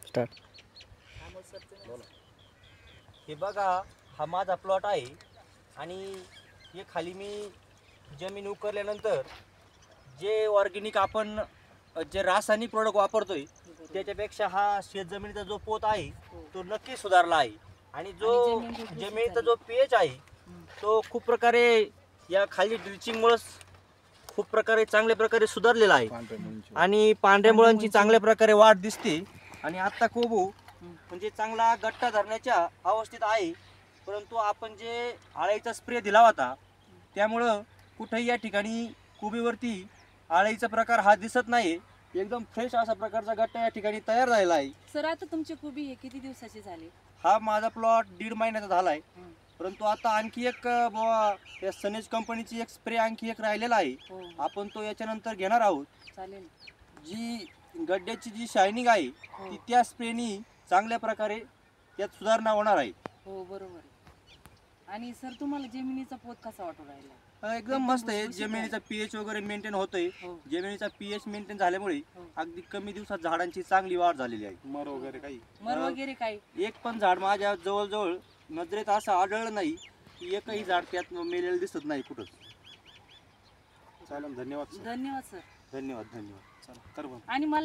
Start. हे बघा, हा माझा प्लॉट आहे आणि हे खाली मी जमीन उकरल्यानंतर जे ऑर्गॅनिक आपण जे रासायनिक प्रोडक्ट वापरतोय त्याच्यापेक्षा हा शेत जमिनीचा जो पोत आहे तो नक्की सुधारला आहे. आणि जो जमिनीचा जो पीएच आहे तो खूप प्रकारे या खाली ड्रिचिंगमुळे खूप प्रकारे चांगल्या प्रकारे सुधारलेला आहे आणि पांढऱ्या मुळांची चांगल्या प्रकारे वाढ दिसते. आणि आत्ता कोबू म्हणजे चांगला गट्टा धरण्याच्या अवस्थेत आहे. परंतु आपण जे आळीचा स्प्रे दिला होता त्यामुळं कुठेही या ठिकाणी कोबीवरती आळीचा प्रकार हा दिसत नाही. एकदम फ्रेश असा प्रकारचा गट्टा या ठिकाणी तयार झालेला आहे. सर, आता तुमची कोबी हे किती दिवसाची झाली? हा माझा प्लॉट 1.5 महिन्याचा झाला आहे. परंतु आता आणखी एक या सनेज कंपनीची एक स्प्रे आणखी एक राहिलेला आहे. आपण तो याच्यानंतर घेणार आहोत. चालेल. जी गड्ड्याची जी शायनिंग आहे ती त्या स्प्रेनी चांगल्या प्रकारे यात सुधारणा होणार आहे. हो, बरोबर आहे. आणि सर, तुम्हाला जमिनीचा पोत कसा वाटू राहिला? एकदम मस्त आहे. जमिनीचा पीएच वगैरे मेंटेन होतोय. जमिनीचा पीएच मेंटेन झाल्यामुळे अगदी कमी दिवसात झाडांची चांगली वाढ झालेली आहे. मर वगैरे काही एक पण झाड माझ्या जवळजवळ नजरेत असं आढळलं नाही की एकही झाड त्यात मेलेलं दिसत नाही कुठंच. चालेल, धन्यवाद. धन्यवाद सर. धन्यवाद. चला कर. आणि मला